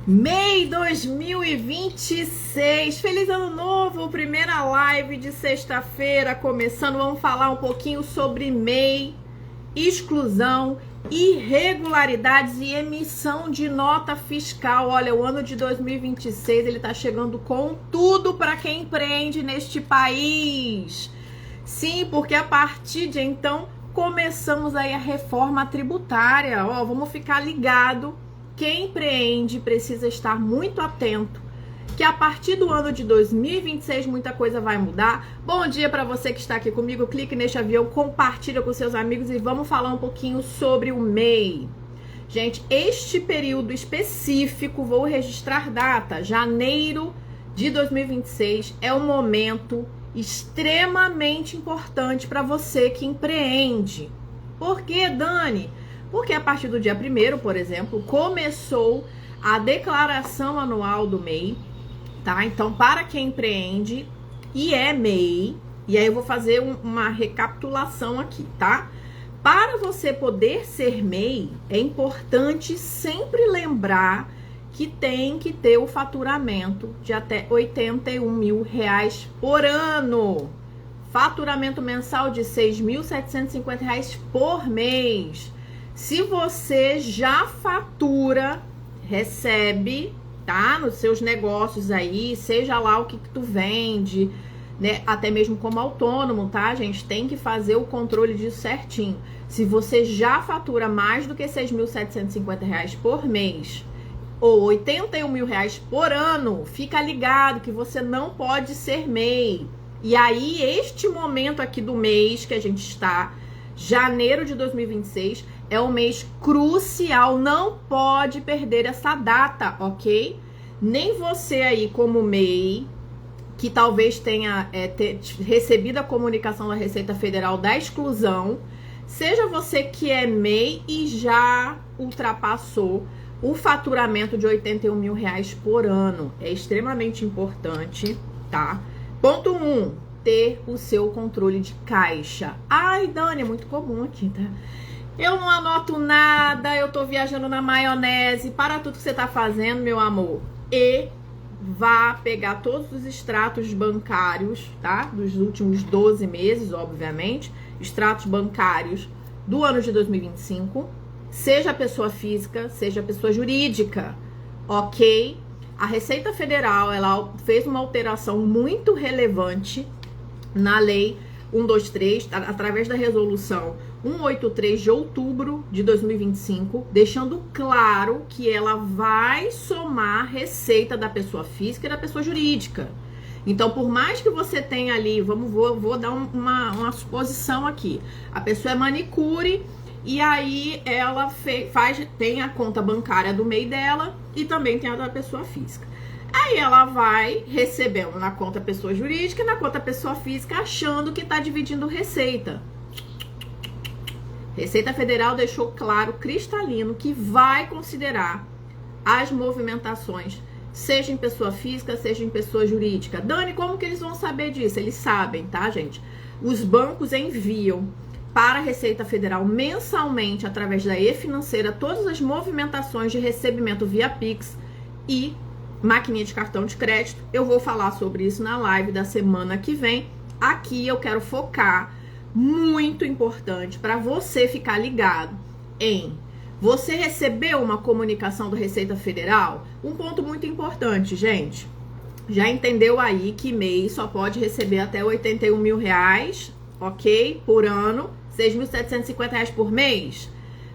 MEI 2026, feliz ano novo, primeira live de sexta-feira começando. Vamos falar um pouquinho sobre MEI, exclusão, irregularidades e emissão de nota fiscal. Olha, o ano de 2026 ele tá chegando com tudo para quem empreende neste país. Sim, porque a partir de então começamos aí a reforma tributária. Ó, vamos ficar ligado. Quem empreende precisa estar muito atento, que a partir do ano de 2026 muita coisa vai mudar. Bom dia para você que está aqui comigo, clique neste avião, compartilha com seus amigos e vamos falar um pouquinho sobre o MEI. Gente, este período específico, vou registrar data, janeiro de 2026, é um momento extremamente importante para você que empreende. Por quê, Dani? Porque a partir do dia 1º, por exemplo, começou a declaração anual do MEI, tá? Então, para quem empreende e é MEI, e aí eu vou fazer uma recapitulação aqui, tá? Para você poder ser MEI, é importante sempre lembrar que tem que ter o faturamento de até R$81 mil por ano. Faturamento mensal de R$6.750 por mês. Se você já fatura, recebe, tá? Nos seus negócios aí, seja lá o que tu vende, né? Até mesmo como autônomo, tá, gente? Tem que fazer o controle disso certinho. Se você já fatura mais do que R$6.750 por mês ou R$81 mil por ano, fica ligado que você não pode ser MEI. E aí, este momento aqui do mês que a gente está, janeiro de 2026, é um mês crucial, não pode perder essa data, ok? Nem você aí como MEI, que talvez tenha recebido a comunicação da Receita Federal da exclusão, seja você que é MEI e já ultrapassou o faturamento de R$81 mil por ano. É extremamente importante, tá? Ponto 1, ter o seu controle de caixa. Ai, Dani, é muito comum aqui, tá? Eu não anoto nada, eu tô viajando na maionese. Para tudo que você tá fazendo, meu amor. E vá pegar todos os extratos bancários, tá? Dos últimos 12 meses, obviamente. Extratos bancários do ano de 2025. Seja pessoa física, seja pessoa jurídica, ok? A Receita Federal, ela fez uma alteração muito relevante na Lei 123, através da resolução 183 de outubro de 2025, deixando claro que ela vai somar receita da pessoa física e da pessoa jurídica. Então, por mais que você tenha ali, vou dar uma suposição aqui, a pessoa é manicure e aí ela tem a conta bancária do MEI dela e também tem a da pessoa física. Aí ela vai recebendo na conta pessoa jurídica e na conta pessoa física, achando que está dividindo receita. Receita Federal deixou claro, cristalino, que vai considerar as movimentações, seja em pessoa física, seja em pessoa jurídica. Dani, como que eles vão saber disso? Eles sabem, tá, gente? Os bancos enviam para a Receita Federal mensalmente, através da e-financeira, todas as movimentações de recebimento via Pix e maquininha de cartão de crédito. Eu vou falar sobre isso na live da semana que vem. Aqui eu quero focar, muito importante, para você ficar ligado em você recebeu uma comunicação da Receita Federal. Um ponto muito importante, gente. Já entendeu aí que MEI só pode receber até R$81 mil, ok? Por ano, R$6.750 por mês.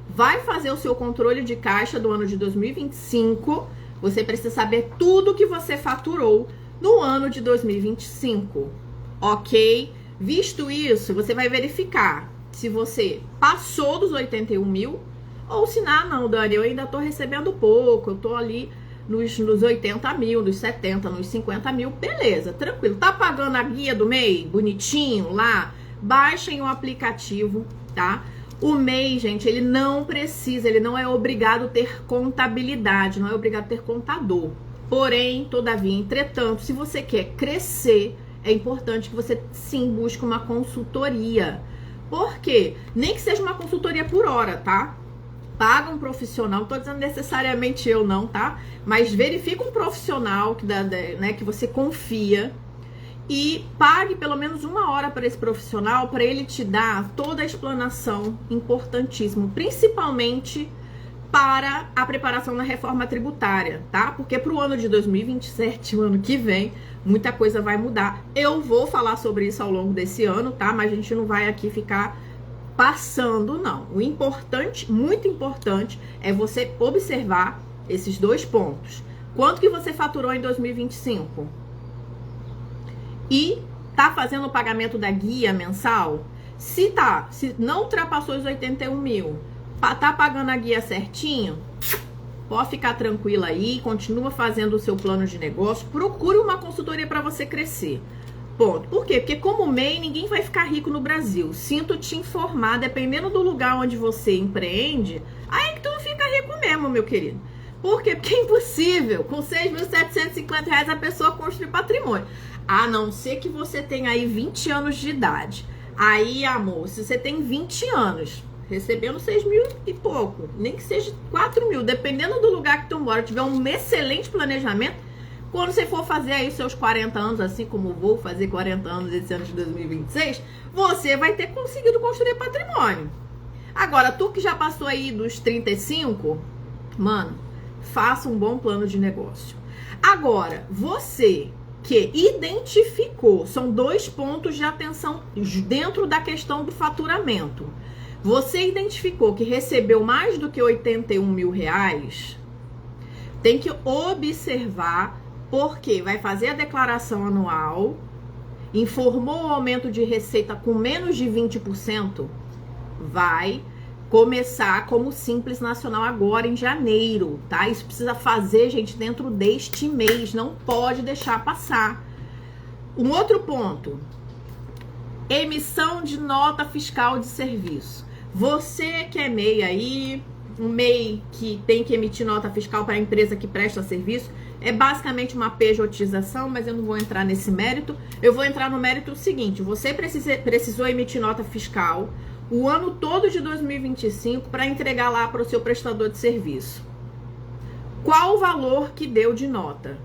Vai fazer o seu controle de caixa do ano de 2025. Você precisa saber tudo que você faturou no ano de 2025, ok? Visto isso, você vai verificar se você passou dos R$81 mil ou se não, Dani, eu ainda tô recebendo pouco, eu tô ali nos 80 mil, nos 70, nos 50 mil, beleza, tranquilo. Tá pagando a guia do MEI, bonitinho lá? Baixem o aplicativo, tá? O MEI, gente, ele não é obrigado a ter contabilidade, não é obrigado a ter contador. Porém, todavia, entretanto, se você quer crescer, é importante que você sim busque uma consultoria. Por quê? Nem que seja uma consultoria por hora, tá? paga um profissional, não tô dizendo necessariamente eu não, tá? Mas verifica um profissional né, que você confia e pague pelo menos 1 hora para esse profissional, para ele te dar toda a explanação importantíssima, principalmente para a preparação da reforma tributária, tá? Porque para o ano de 2027, o ano que vem, muita coisa vai mudar. Eu vou falar sobre isso ao longo desse ano, tá? Mas a gente não vai aqui ficar passando, não. O importante, muito importante, é você observar esses 2 pontos. Quanto que você faturou em 2025? E tá fazendo o pagamento da guia mensal? Se não ultrapassou os 81 mil, tá pagando a guia certinho, pode ficar tranquila aí, continua fazendo o seu plano de negócio, procure uma consultoria para você crescer. Ponto. Por quê? Porque como MEI, ninguém vai ficar rico no Brasil. Sinto te informar, dependendo do lugar onde você empreende, aí que tu não fica rico mesmo, meu querido. Por quê? Porque é impossível, com R$6.750 a pessoa construir patrimônio. A não ser que você tenha aí 20 anos de idade. Aí, amor, se você tem 20 anos, recebendo 6 mil e pouco, nem que seja 4 mil, dependendo do lugar que tu mora, tiver um excelente planejamento, quando você for fazer aí seus 40 anos, assim como vou fazer 40 anos esse ano de 2026, você vai ter conseguido construir patrimônio. Agora, tu que já passou aí dos 35, mano, faça um bom plano de negócio. Agora, você que identificou, são 2 pontos de atenção dentro da questão do faturamento. Você identificou que recebeu mais do que 81 mil reais, tem que observar, porque vai fazer a declaração anual, informou o aumento de receita com menos de 20%, vai começar como Simples Nacional agora em janeiro, tá? Isso precisa fazer, gente, dentro deste mês, não pode deixar passar. Um outro ponto, emissão de nota fiscal de serviço. Você que é MEI aí, um MEI que tem que emitir nota fiscal para a empresa que presta serviço, é basicamente uma pejotização, mas eu não vou entrar nesse mérito. Eu vou entrar no mérito seguinte, você precisou emitir nota fiscal o ano todo de 2025 para entregar lá para o seu prestador de serviço. Qual o valor que deu de nota?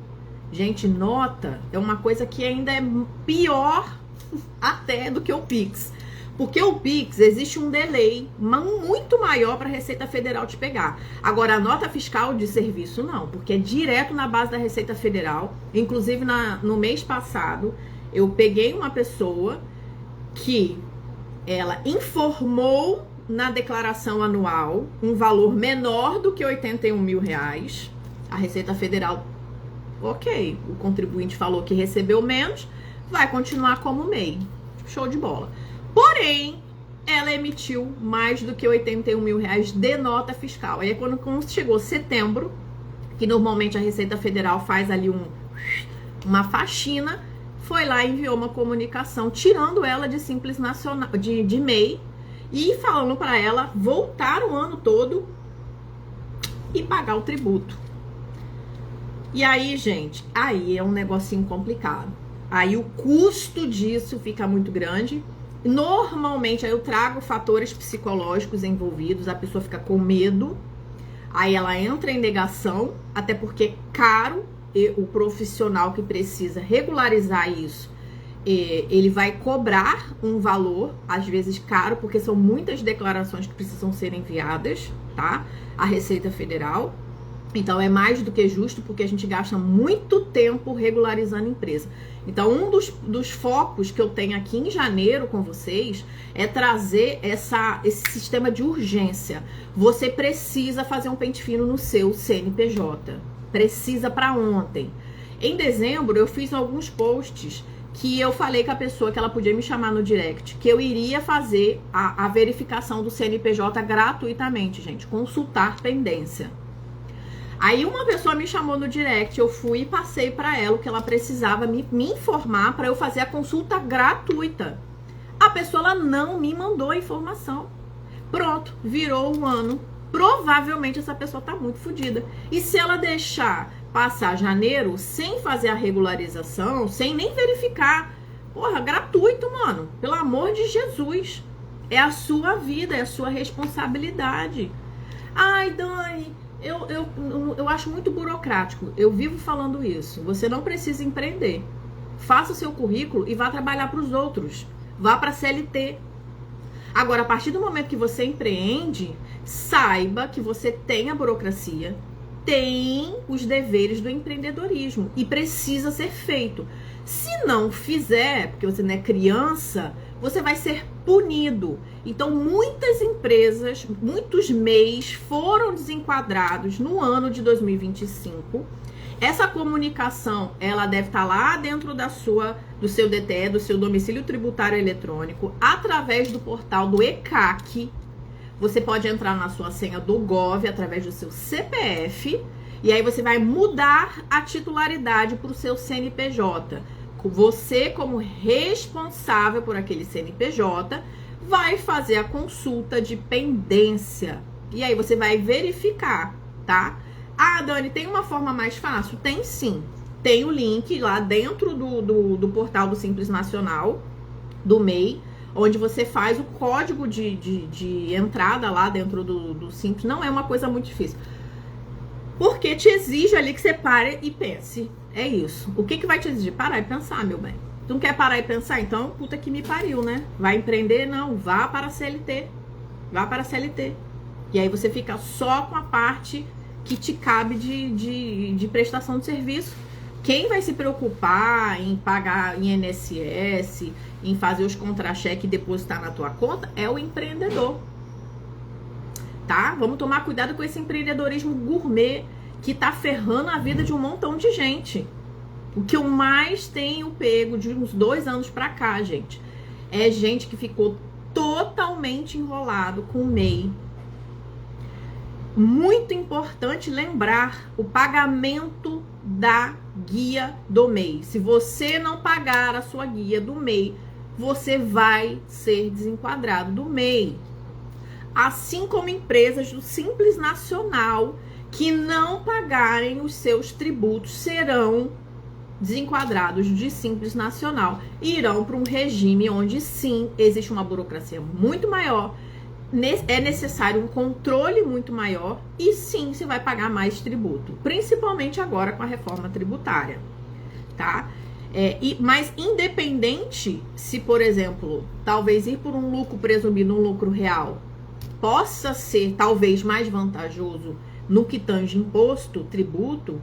Gente, nota é uma coisa que ainda é pior até do que o Pix. Porque o Pix, existe um delay muito maior para a Receita Federal te pegar. Agora, a nota fiscal de serviço não, porque é direto na base da Receita Federal. Inclusive, no mês passado, eu peguei uma pessoa que ela informou na declaração anual um valor menor do que 81 mil reais. A Receita Federal, ok, o contribuinte falou que recebeu menos, vai continuar como MEI. Show de bola. Porém, ela emitiu mais do que 81 mil reais de nota fiscal. Aí, quando chegou setembro, que normalmente a Receita Federal faz ali uma faxina, foi lá e enviou uma comunicação, tirando ela de Simples Nacional, de MEI, e falando para ela voltar o ano todo e pagar o tributo. E aí, gente, aí é um negocinho complicado. Aí o custo disso fica muito grande. Normalmente, aí eu trago fatores psicológicos envolvidos, a pessoa fica com medo, aí ela entra em negação, até porque é caro, e o profissional que precisa regularizar isso, ele vai cobrar um valor, às vezes caro, porque são muitas declarações que precisam ser enviadas, tá? A Receita Federal. Então, é mais do que justo, porque a gente gasta muito tempo regularizando a empresa. Então, um dos focos que eu tenho aqui em janeiro com vocês é trazer esse sistema de urgência. Você precisa fazer um pente fino no seu CNPJ. Precisa para ontem. Em dezembro, eu fiz alguns posts que eu falei com a pessoa que ela podia me chamar no direct, que eu iria fazer a verificação do CNPJ gratuitamente, gente. Consultar pendência. Aí uma pessoa me chamou no direct, eu fui e passei para ela o que ela precisava me informar para eu fazer a consulta gratuita. A pessoa ela não me mandou a informação. Pronto, virou um ano. Provavelmente essa pessoa tá muito fodida. E se ela deixar passar janeiro sem fazer a regularização, sem nem verificar, porra, gratuito, mano. Pelo amor de Jesus. É a sua vida, é a sua responsabilidade. Ai, Dani, eu acho muito burocrático. Eu vivo falando isso. Você não precisa empreender. Faça o seu currículo e vá trabalhar para os outros. Vá para a CLT. Agora, a partir do momento que você empreende, saiba que você tem a burocracia, tem os deveres do empreendedorismo e precisa ser feito. Se não fizer, porque você não é criança, você vai ser punido. Então, muitas empresas, muitos MEIs foram desenquadrados no ano de 2025. Essa comunicação, ela deve estar lá dentro do seu DTE, do seu domicílio tributário eletrônico, através do portal do ECAC. Você pode entrar na sua senha do Gov através do seu CPF e aí você vai mudar a titularidade para o seu CNPJ. Você, como responsável por aquele CNPJ, vai fazer a consulta de pendência. E aí você vai verificar, tá? Ah, Dani, tem uma forma mais fácil? Tem sim. Tem o link lá dentro do portal do Simples Nacional, do MEI, onde você faz o código de entrada lá dentro do Simples. Não é uma coisa muito difícil. Porque te exige ali que você pare e pense. É isso. O que vai te exigir? Parar e pensar, meu bem. Tu não quer parar e pensar? Então, puta que me pariu, né? Vai empreender? Não. Vá para a CLT. Vá para a CLT. E aí você fica só com a parte que te cabe de prestação de serviço. Quem vai se preocupar em pagar INSS, em fazer os contra-cheque e depositar na tua conta, é o empreendedor. Tá? Vamos tomar cuidado com esse empreendedorismo gourmet que tá ferrando a vida de um montão de gente. O que eu mais tenho pego de uns 2 anos pra cá, gente, é gente que ficou totalmente enrolado com o MEI. Muito importante lembrar o pagamento da guia do MEI. Se você não pagar a sua guia do MEI, você vai ser desenquadrado do MEI. Assim como empresas do Simples Nacional que não pagarem os seus tributos serão desenquadrados de Simples Nacional e irão para um regime onde sim existe uma burocracia muito maior, é necessário um controle muito maior e sim você vai pagar mais tributo, principalmente agora com a reforma tributária, tá? Mas independente se, por exemplo, talvez ir por um lucro presumido, um lucro real, possa ser talvez mais vantajoso no que tange imposto, tributo,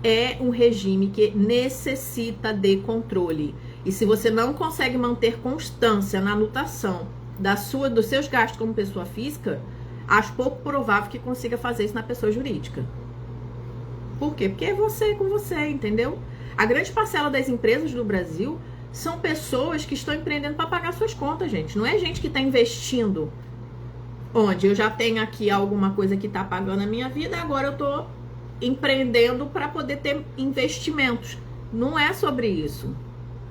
é um regime que necessita de controle. E se você não consegue manter constância na anotação dos seus gastos como pessoa física, acho pouco provável que consiga fazer isso na pessoa jurídica. Por quê? Porque é você com você, entendeu? A grande parcela das empresas do Brasil são pessoas que estão empreendendo para pagar suas contas, gente. Não é gente que está investindo. Onde eu já tenho aqui alguma coisa que está pagando a minha vida, agora eu estou empreendendo para poder ter investimentos. Não é sobre isso.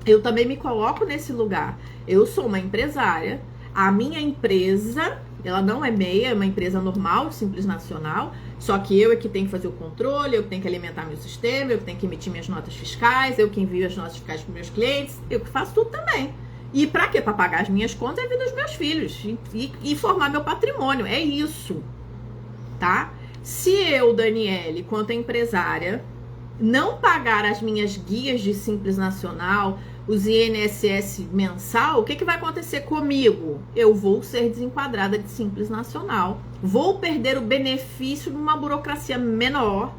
Eu também me coloco nesse lugar. Eu sou uma empresária. A minha empresa, ela não é MEI, é uma empresa normal, Simples Nacional. Só que eu é que tenho que fazer o controle, eu que tenho que alimentar meu sistema, eu que tenho que emitir minhas notas fiscais, eu que envio as notas fiscais para meus clientes, eu que faço tudo também. E pra quê? Pra pagar as minhas contas e a vida dos meus filhos. E formar meu patrimônio. É isso. Tá? Se eu, Daniele, quanto empresária, não pagar as minhas guias de Simples Nacional, os INSS mensal, o que vai acontecer comigo? Eu vou ser desenquadrada de Simples Nacional. Vou perder o benefício de uma burocracia menor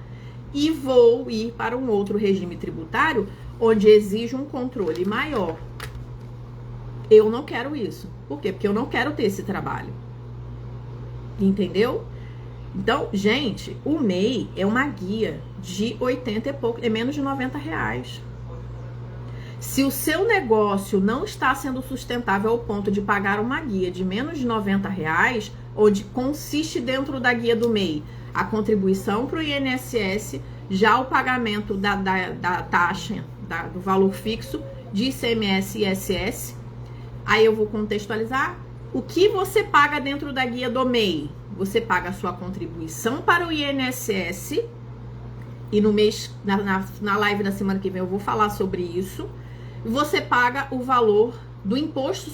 e vou ir para um outro regime tributário onde exige um controle maior. Eu não quero isso. Por quê? Porque eu não quero ter esse trabalho. Entendeu? Então, gente, o MEI é uma guia de 80 e pouco, é menos de R$90. Se o seu negócio não está sendo sustentável ao ponto de pagar uma guia de menos de R$90, onde consiste dentro da guia do MEI a contribuição para o INSS, já o pagamento da taxa, do valor fixo de ICMS e ISS. Aí eu vou contextualizar. O que você paga dentro da guia do MEI? Você paga a sua contribuição para o INSS. E no mês, na live da semana que vem eu vou falar sobre isso. Você paga o valor do imposto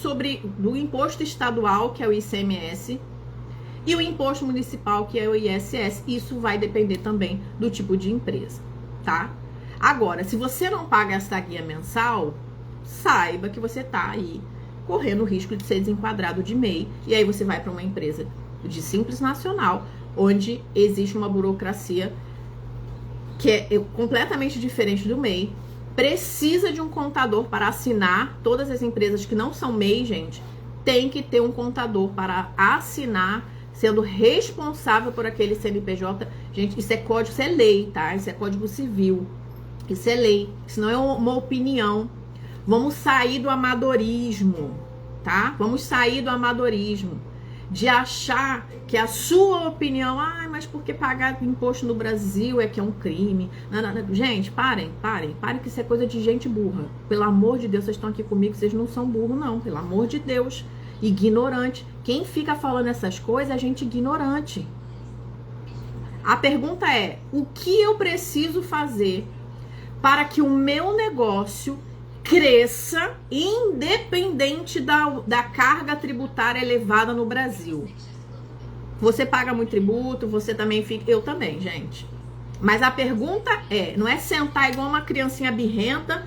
estadual, que é o ICMS. E o imposto municipal, que é o ISS, isso vai depender também do tipo de empresa, tá? Agora, se você não paga essa guia mensal, saiba que você tá aí correndo o risco de ser desenquadrado de MEI, e aí você vai para uma empresa de Simples Nacional, onde existe uma burocracia que é completamente diferente do MEI, precisa de um contador para assinar. Todas as empresas que não são MEI, gente, tem que ter um contador para assinar, sendo responsável por aquele CNPJ. Gente, isso é código, isso é lei, tá? Isso é código civil, isso é lei, isso não é uma opinião. Vamos sair do amadorismo, tá? Vamos sair do amadorismo, de achar que a sua opinião, mas porque pagar imposto no Brasil é que é um crime. Não. Gente, parem que isso é coisa de gente burra. Pelo amor de Deus, vocês estão aqui comigo, vocês não são burros não, pelo amor de Deus. Ignorante. Quem fica falando essas coisas é gente ignorante. A pergunta é, o que eu preciso fazer para que o meu negócio cresça independente da carga tributária elevada no Brasil? Você paga muito tributo, você também fica... Eu também, gente. Mas a pergunta é, não é sentar igual uma criancinha birrenta.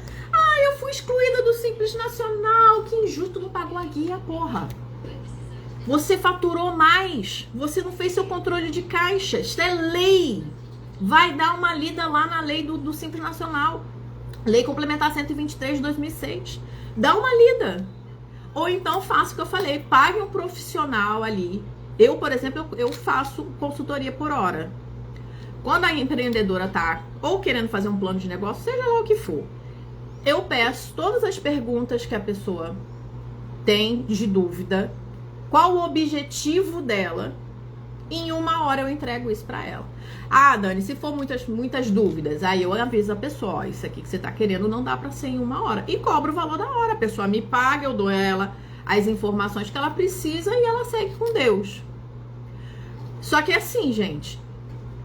Eu fui excluída do Simples Nacional, que injusto, não pagou a guia, porra. Você faturou mais, você não fez seu controle de caixa, isso é lei. Vai dar uma lida lá na lei do Simples Nacional. Lei Complementar 123 de 2006. Dá uma lida. Ou então faça o que eu falei, pague um profissional ali. Eu, por exemplo, eu faço consultoria por hora. Quando a empreendedora tá ou querendo fazer um plano de negócio, seja lá o que for, eu peço todas as perguntas que a pessoa tem de dúvida, qual o objetivo dela. Em 1 hora eu entrego isso pra ela. Dani, se for muitas dúvidas, aí eu aviso a pessoa, isso aqui que você tá querendo não dá pra ser em 1 hora. E cobro o valor da hora. A pessoa me paga, eu dou ela as informações que ela precisa e ela segue com Deus. Só que assim, gente,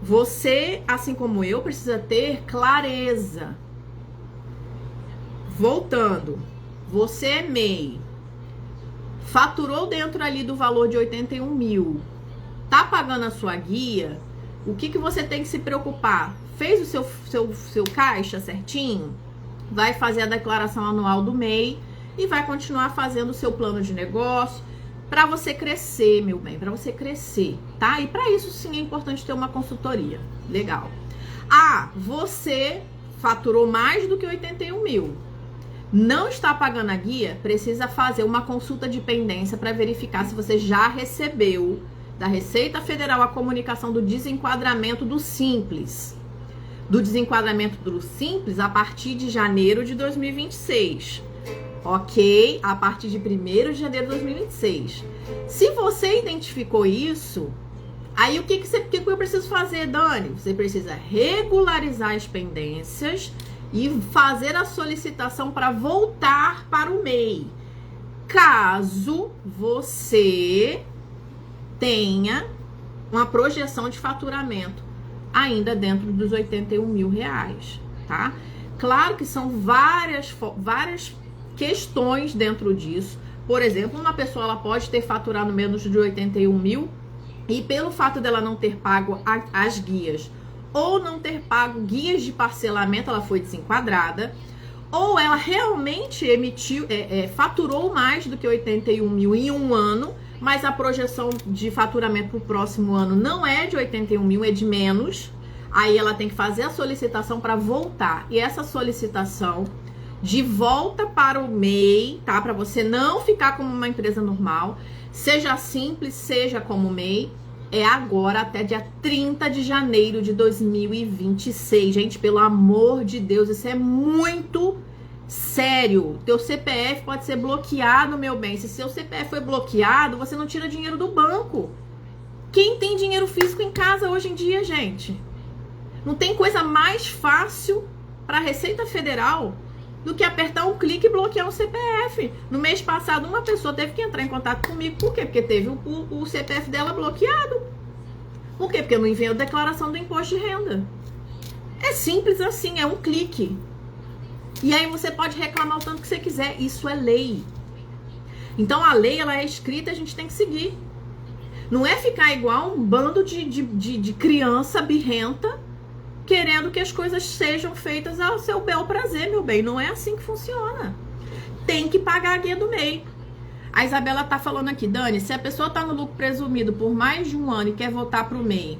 você, assim como eu, precisa ter clareza. Voltando, você é MEI, faturou dentro ali do valor de 81 mil, tá pagando a sua guia, o que você tem que se preocupar? Fez o seu caixa certinho? Vai fazer a declaração anual do MEI e vai continuar fazendo o seu plano de negócio para você crescer, meu bem, para você crescer, tá? E para isso sim é importante ter uma consultoria. Legal. Você faturou mais do que 81 mil. Não está pagando a guia, precisa fazer uma consulta de pendência para verificar se você já recebeu da Receita Federal a comunicação do desenquadramento do Simples. Do desenquadramento do Simples a partir de janeiro de 2026. Ok? A partir de 1º de janeiro de 2026. Se você identificou isso, aí o que eu preciso fazer, Dani? Você precisa regularizar as pendências e fazer a solicitação para voltar para o MEI. Caso você tenha uma projeção de faturamento ainda dentro dos 81 mil reais, tá? Claro que são várias questões dentro disso. Por exemplo, uma pessoa ela pode ter faturado menos de 81 mil e pelo fato dela não ter pago as guias ou não ter pago guias de parcelamento, ela foi desenquadrada, ou ela realmente faturou mais do que 81 mil em 1 ano, mas a projeção de faturamento para o próximo ano não é de 81 mil, é de menos. Aí ela tem que fazer a solicitação para voltar. E essa solicitação de volta para o MEI, tá? Para você não ficar como uma empresa normal, seja simples, seja como MEI, é agora até dia 30 de janeiro de 2026. Gente, pelo amor de Deus, isso é muito sério. Teu CPF pode ser bloqueado, meu bem. Se seu CPF foi bloqueado, você não tira dinheiro do banco. Quem tem dinheiro físico em casa hoje em dia, gente? Não tem coisa mais fácil para a Receita Federal do que apertar um clique e bloquear um CPF. No mês passado, uma pessoa teve que entrar em contato comigo. Por quê? Porque teve o CPF dela bloqueado. Por quê? Porque eu não enviei a declaração do imposto de renda. É simples assim, é um clique. E aí você pode reclamar o tanto que você quiser. Isso é lei. Então a lei, ela é escrita, a gente tem que seguir. Não é ficar igual um bando de criança birrenta querendo que as coisas sejam feitas ao seu bel prazer, meu bem. Não é assim que funciona. Tem que pagar a guia do MEI. A Isabela tá falando aqui, Dani, se a pessoa tá no lucro presumido por mais de um ano e quer voltar pro MEI,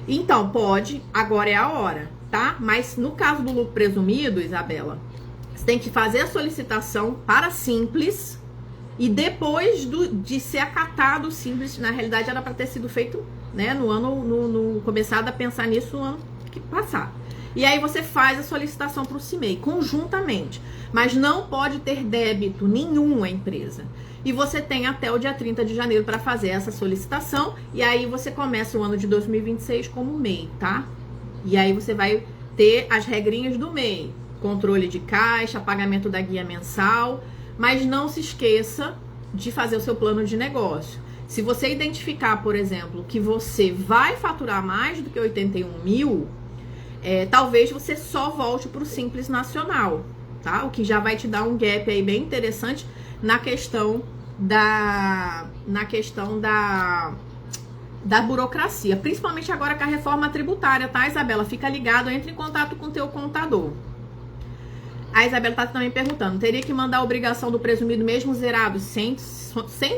então pode, agora é a hora, tá? Mas no caso do lucro presumido, Isabela, você tem que fazer a solicitação para Simples e depois de ser acatado o Simples, na realidade era para ter sido feito, né, começado a pensar nisso no ano que passar. E aí você faz a solicitação para o CIMEI conjuntamente, mas não pode ter débito nenhum à empresa. E você tem até o dia 30 de janeiro para fazer essa solicitação, e aí você começa o ano de 2026 como MEI, tá? E aí você vai ter as regrinhas do MEI, controle de caixa, pagamento da guia mensal, mas não se esqueça de fazer o seu plano de negócio. Se você identificar, por exemplo, que você vai faturar mais do que 81 mil, talvez você só volte para o Simples Nacional, tá? O que já vai te dar um gap aí bem interessante na questão da burocracia, principalmente agora com a reforma tributária, tá, Isabela? Fica ligado, entre em contato com o teu contador. A Isabela tá também perguntando, teria que mandar a obrigação do presumido mesmo zerado? Sem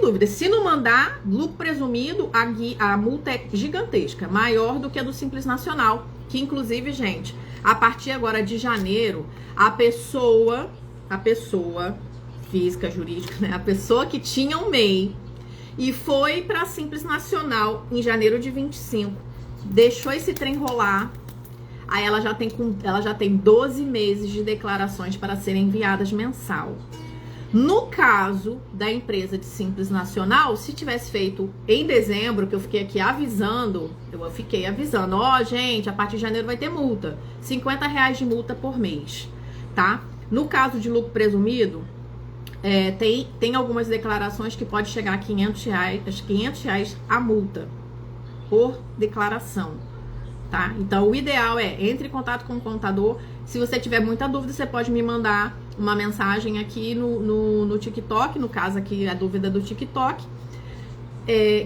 dúvida. Se não mandar, lucro presumido, a multa é gigantesca, maior do que a do Simples Nacional, que inclusive, gente, a partir agora de janeiro, a pessoa física, jurídica, né? A pessoa que tinha um MEI e foi para Simples Nacional em janeiro de 25, deixou esse trem rolar, aí ela já tem 12 meses de declarações para serem enviadas mensal. No caso da empresa de Simples Nacional, se tivesse feito em dezembro, que eu fiquei aqui avisando, ó, gente, a partir de janeiro vai ter multa, R$50 de multa por mês, tá? No caso de lucro presumido, tem algumas declarações que pode chegar a R$500 a multa por declaração, tá? Então, o ideal entre em contato com o contador. Se você tiver muita dúvida, você pode me mandar uma mensagem aqui no TikTok, no caso aqui a dúvida do TikTok,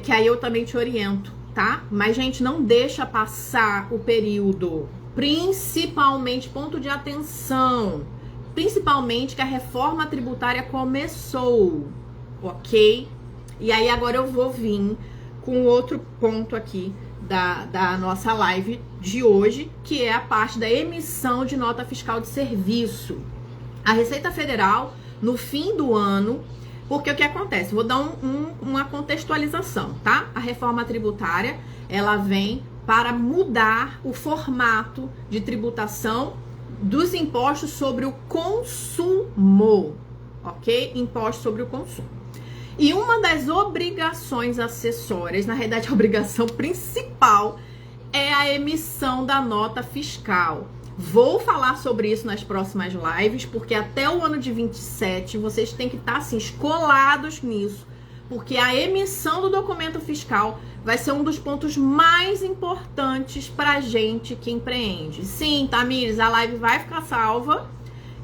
que aí eu também te oriento, tá? Mas, gente, não deixa passar o período, principalmente, ponto de atenção, principalmente que a reforma tributária começou, ok? E aí agora eu vou vir com outro ponto aqui da nossa live de hoje, que é a parte da emissão de nota fiscal de serviço. A Receita Federal, no fim do ano, porque o que acontece? Vou dar uma contextualização, tá? A reforma tributária, ela vem para mudar o formato de tributação dos impostos sobre o consumo, ok? Imposto sobre o consumo. E uma das obrigações acessórias, na realidade a obrigação principal, é a emissão da nota fiscal. Vou falar sobre isso nas próximas lives, porque até o ano de 27 vocês têm que estar assim, escolados nisso, porque a emissão do documento fiscal vai ser um dos pontos mais importantes pra gente que empreende. Sim, Tamires, a live vai ficar salva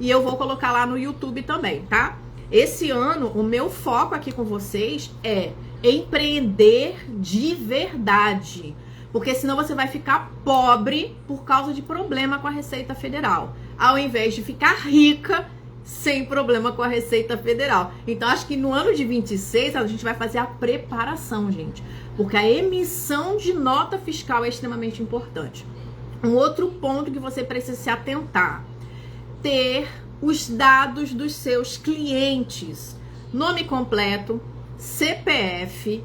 e eu vou colocar lá no YouTube também, tá? Esse ano, o meu foco aqui com vocês é empreender de verdade. Porque senão você vai ficar pobre por causa de problema com a Receita Federal. Ao invés de ficar rica sem problema com a Receita Federal. Então, acho que no ano de 26, a gente vai fazer a preparação, gente. Porque a emissão de nota fiscal é extremamente importante. Um outro ponto que você precisa se atentar. Ter os dados dos seus clientes. Nome completo, CPF,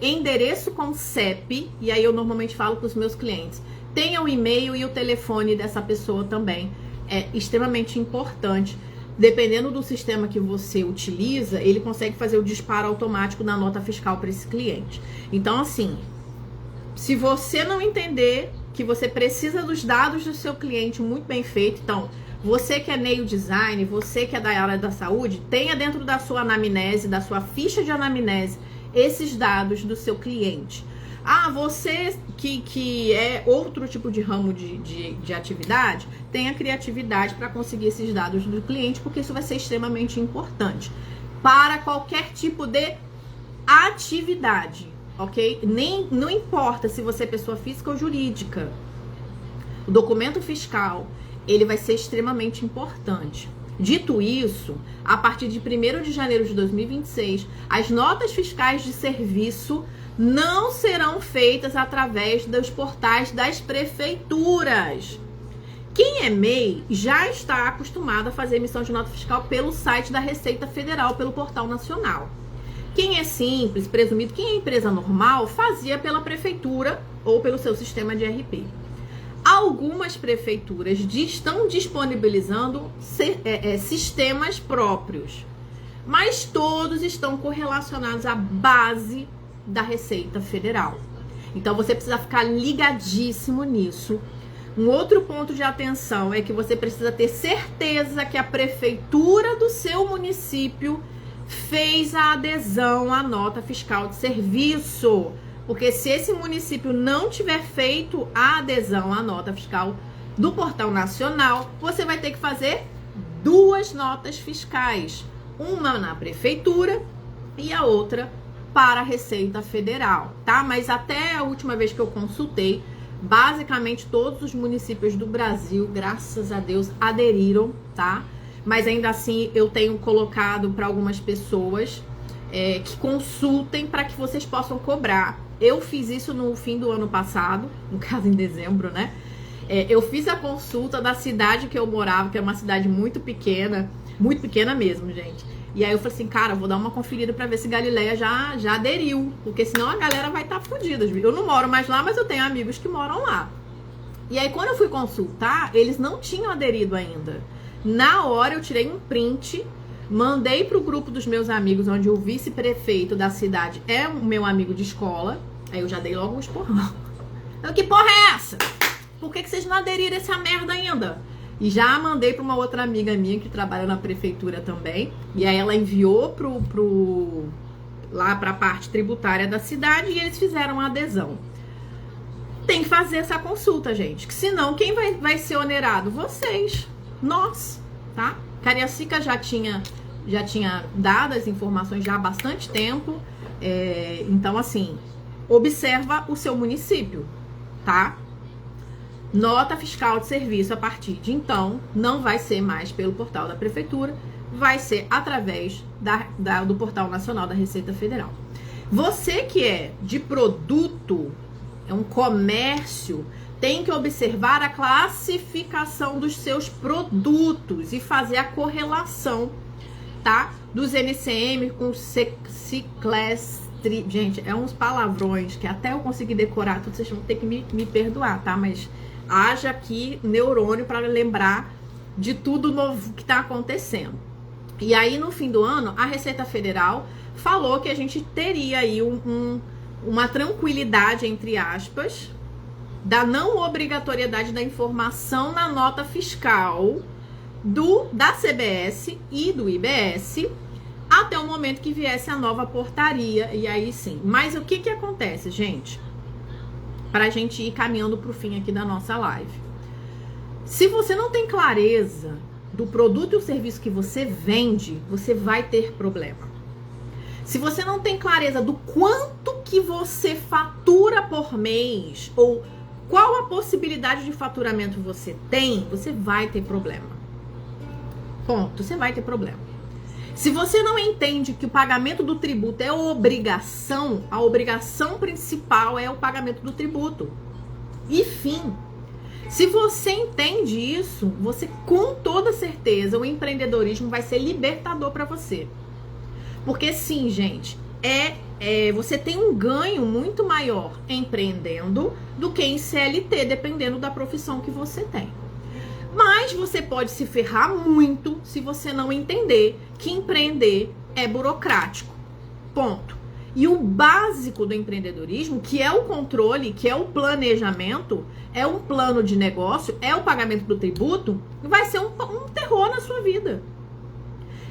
endereço com CEP, e aí eu normalmente falo para os meus clientes, tenha o e-mail e o telefone dessa pessoa também, é extremamente importante. Dependendo do sistema que você utiliza, ele consegue fazer o disparo automático da nota fiscal para esse cliente. Então, assim, se você não entender que você precisa dos dados do seu cliente muito bem feito, então, você que é nail design, você que é da área da saúde, tenha dentro da sua anamnese, da sua ficha de anamnese, esses dados do seu cliente. Ah, você que é outro tipo de ramo de atividade, tenha criatividade para conseguir esses dados do cliente, porque isso vai ser extremamente importante para qualquer tipo de atividade, ok? Não importa se você é pessoa física ou jurídica. O documento fiscal, ele vai ser extremamente importante. Dito isso, a partir de 1º de janeiro de 2026, as notas fiscais de serviço não serão feitas através dos portais das prefeituras. Quem é MEI já está acostumado a fazer emissão de nota fiscal pelo site da Receita Federal, pelo Portal Nacional. Quem é simples, presumido, quem é empresa normal, fazia pela prefeitura ou pelo seu sistema de RP. Algumas prefeituras estão disponibilizando sistemas próprios, mas todos estão correlacionados à base da Receita Federal. Então você precisa ficar ligadíssimo nisso. Um outro ponto de atenção é que você precisa ter certeza que a prefeitura do seu município fez a adesão à nota fiscal de serviço. Porque se esse município não tiver feito a adesão à nota fiscal do Portal Nacional, você vai ter que fazer 2 notas fiscais. Uma na prefeitura e a outra para a Receita Federal, tá? Mas até a última vez que eu consultei, basicamente todos os municípios do Brasil, graças a Deus, aderiram, tá? Mas ainda assim eu tenho colocado para algumas pessoas que consultem para que vocês possam cobrar. Eu fiz isso no fim do ano passado, no caso em dezembro, né? Eu fiz a consulta da cidade que eu morava, que é uma cidade muito pequena mesmo, gente. E aí eu falei assim, cara, vou dar uma conferida pra ver se Galileia já aderiu, porque senão a galera vai estar fodida. Eu não moro mais lá, mas eu tenho amigos que moram lá. E aí quando eu fui consultar, eles não tinham aderido ainda. Na hora eu tirei um print, mandei pro grupo dos meus amigos, onde o vice-prefeito da cidade é o meu amigo de escola. Aí eu já dei logo um esporrão. Então, que porra é essa? Por que vocês não aderiram a essa merda ainda? E já mandei pra uma outra amiga minha que trabalha na prefeitura também. E aí ela enviou lá pra parte tributária da cidade e eles fizeram a adesão. Tem que fazer essa consulta, gente. Que senão quem vai ser onerado? Vocês. Nós, tá? Cariacica já tinha dado as informações já há bastante tempo. Então, assim, observa o seu município, tá? Nota fiscal de serviço a partir de então não vai ser mais pelo portal da prefeitura, vai ser através do Portal Nacional da Receita Federal. Você que é de produto, é um comércio, tem que observar a classificação dos seus produtos e fazer a correlação, tá? Dos NCM com ciclestre. Gente, é uns palavrões que até eu conseguir decorar tudo, vocês vão ter que me perdoar, tá? Mas haja aqui neurônio para lembrar de tudo novo que tá acontecendo. E aí, no fim do ano, a Receita Federal falou que a gente teria aí uma tranquilidade, entre aspas, da não obrigatoriedade da informação na nota fiscal da CBS e do IBS até o momento que viesse a nova portaria, e aí sim. Mas o que acontece, gente? Pra gente ir caminhando pro fim aqui da nossa live. Se você não tem clareza do produto e o serviço que você vende, você vai ter problema. Se você não tem clareza do quanto que você fatura por mês, ou qual a possibilidade de faturamento você tem, você vai ter problema. Ponto, você vai ter problema. Se você não entende que o pagamento do tributo é obrigação, a obrigação principal é o pagamento do tributo. E fim. Se você entende isso, você com toda certeza o empreendedorismo vai ser libertador para você. Porque sim, gente, você tem um ganho muito maior empreendendo do que em CLT, dependendo da profissão que você tem. Mas você pode se ferrar muito se você não entender que empreender é burocrático. Ponto. E o básico do empreendedorismo, que é o controle, que é o planejamento, é um plano de negócio, é o pagamento do tributo, vai ser um terror na sua vida.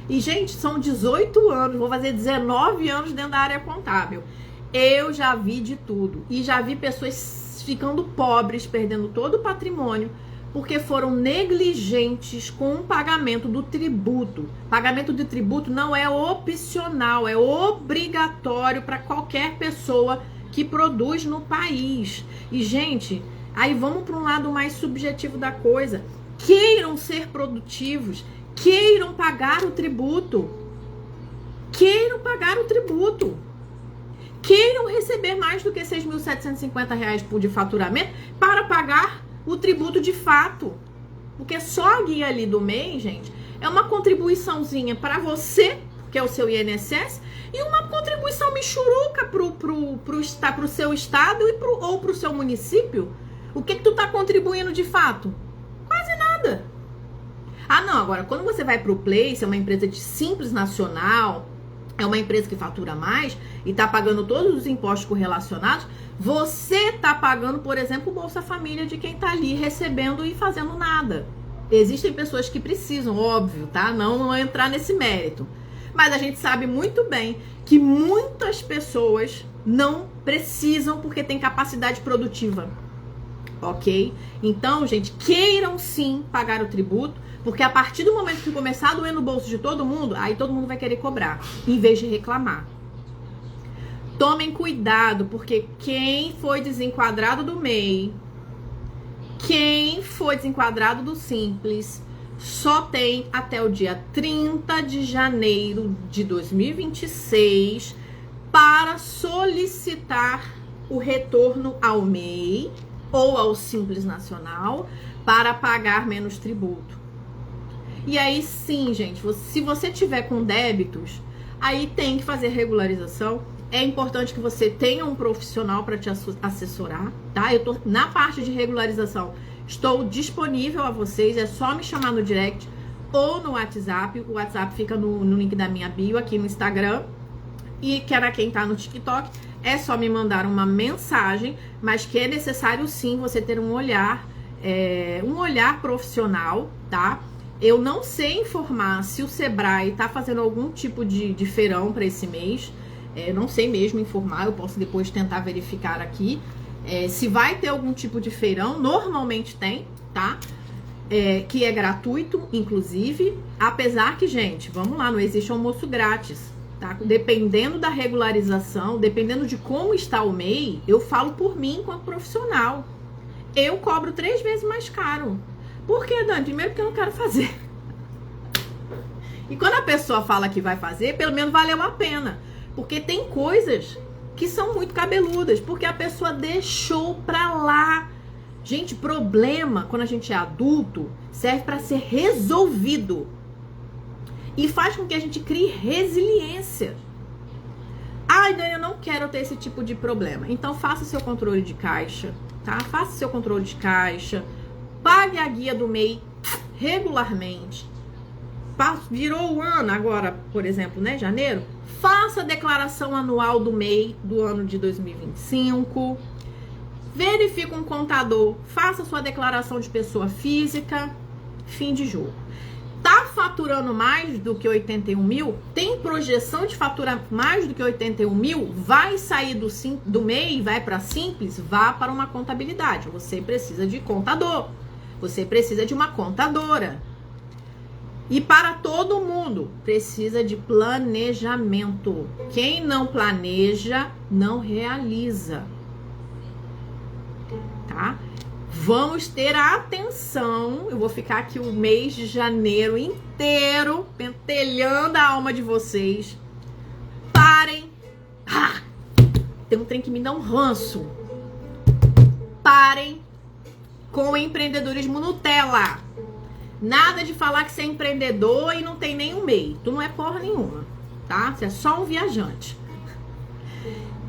E, gente, são 18 anos, vou fazer 19 anos dentro da área contábil. Eu já vi de tudo. E já vi pessoas ficando pobres, perdendo todo o patrimônio, porque foram negligentes com o pagamento do tributo. Pagamento de tributo não é opcional, é obrigatório para qualquer pessoa que produz no país. E, gente, aí vamos para um lado mais subjetivo da coisa. Queiram ser produtivos, queiram pagar o tributo. Queiram pagar o tributo. Queiram receber mais do que R$ 6.750 de faturamento para pagar o tributo de fato. Porque só a guia ali do MEI, gente, é uma contribuiçãozinha para você, que é o seu INSS, e uma contribuição michuruca pro seu estado ou pro seu município. O que tu tá contribuindo de fato? Quase nada. Ah, não, agora, quando você vai pro Place, é uma empresa de Simples Nacional, é uma empresa que fatura mais e tá pagando todos os impostos correlacionados, você tá pagando, por exemplo, o Bolsa Família de quem tá ali recebendo e fazendo nada. Existem pessoas que precisam, óbvio, tá? Não vou entrar nesse mérito. Mas a gente sabe muito bem que muitas pessoas não precisam porque tem capacidade produtiva. Ok? Então, gente, queiram sim pagar o tributo, porque a partir do momento que começar a doer no bolso de todo mundo, aí todo mundo vai querer cobrar, em vez de reclamar. Tomem cuidado, porque quem foi desenquadrado do MEI, quem foi desenquadrado do Simples, só tem até o dia 30 de janeiro de 2026 para solicitar o retorno ao MEI ou ao Simples Nacional para pagar menos tributo. E aí sim, gente, se você tiver com débitos, aí tem que fazer regularização. É importante que você tenha um profissional para te assessorar, tá? Eu tô na parte de regularização, estou disponível a vocês, é só me chamar no direct ou no WhatsApp. O WhatsApp fica no link da minha bio aqui no Instagram. E para quem tá no TikTok, é só me mandar uma mensagem, mas que é necessário sim você ter um olhar profissional, tá? Eu não sei informar se o Sebrae tá fazendo algum tipo de feirão para esse mês. Eu não sei mesmo informar, eu posso depois tentar verificar aqui. Se vai ter algum tipo de feirão, normalmente tem, tá? Que é gratuito, inclusive. Apesar que, gente, vamos lá, não existe almoço grátis, tá? Dependendo da regularização, dependendo de como está o MEI, eu falo por mim enquanto profissional. Eu cobro 3 vezes mais caro. Por que, Dani? Primeiro porque eu não quero fazer. E quando a pessoa fala que vai fazer, pelo menos valeu a pena. Porque tem coisas que são muito cabeludas, porque a pessoa deixou pra lá. Gente, problema, quando a gente é adulto, serve pra ser resolvido. E faz com que a gente crie resiliência. Ai, Dani, eu não quero ter esse tipo de problema. Então faça seu controle de caixa, tá? Faça seu controle de caixa. Pague a guia do MEI regularmente. Virou o ano agora, por exemplo, né, janeiro. Faça a declaração anual do MEI do ano de 2025. Verifique um contador. Faça sua declaração de pessoa física. Fim de jogo. Tá faturando mais do que 81 mil? Tem projeção de faturar mais do que 81 mil? Vai sair do MEI, vai para Simples? Vá para uma contabilidade. Você precisa de contador. Você precisa de uma contadora. E para todo mundo, precisa de planejamento. Quem não planeja, não realiza. Tá? Vamos ter a atenção. Eu vou ficar aqui o mês de janeiro inteiro pentelhando a alma de vocês. Parem. Tem um trem que me dá um ranço. Parem com o empreendedorismo Nutella. Nada de falar que você é empreendedor e não tem nenhum MEI. Tu não é porra nenhuma, tá? Você é só um viajante.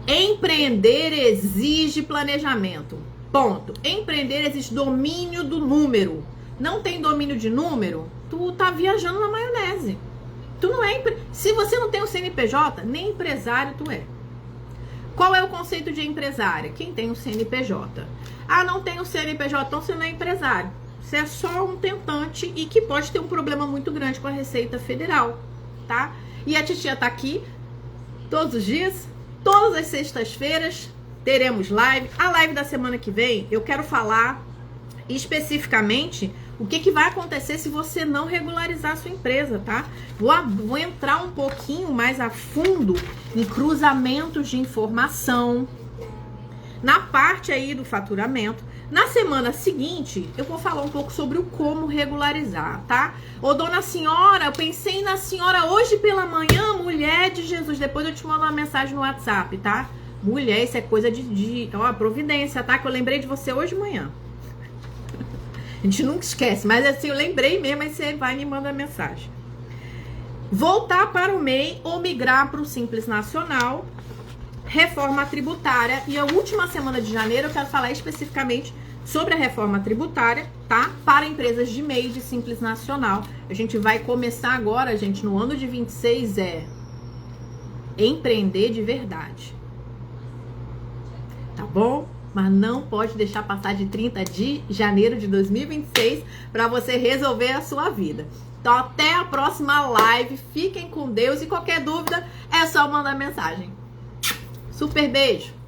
Empreender exige planejamento. Ponto. Empreender exige domínio do número. Não tem domínio de número, tu tá viajando na maionese. Tu não é Se você não tem o CNPJ, nem empresário tu é. Qual é o conceito de empresária? Quem tem o CNPJ. Ah, não tem o CNPJ, então você não é empresário. Você é só um tentante e que pode ter um problema muito grande com a Receita Federal, tá? E a titia tá aqui todos os dias, todas as sextas-feiras teremos live. A live da semana que vem eu quero falar especificamente o que vai acontecer se você não regularizar a sua empresa, tá? Vou entrar um pouquinho mais a fundo em cruzamentos de informação, na parte aí do faturamento. Na semana seguinte, eu vou falar um pouco sobre o como regularizar, tá? Ô, dona senhora, eu pensei na senhora hoje pela manhã, mulher de Jesus. Depois eu te mando uma mensagem no WhatsApp, tá? Mulher, isso é coisa de providência, tá? Que eu lembrei de você hoje de manhã. A gente nunca esquece, mas assim, eu lembrei mesmo, aí você vai e me manda mensagem. Voltar para o MEI ou migrar para o Simples Nacional, reforma tributária. E a última semana de janeiro eu quero falar especificamente sobre a reforma tributária, tá? Para empresas de MEI de Simples Nacional. A gente vai começar agora, gente, no ano de 26, empreender de verdade. Tá bom? Mas não pode deixar passar de 30 de janeiro de 2026 para você resolver a sua vida. Então, até a próxima live. Fiquem com Deus e qualquer dúvida é só mandar mensagem. Super beijo!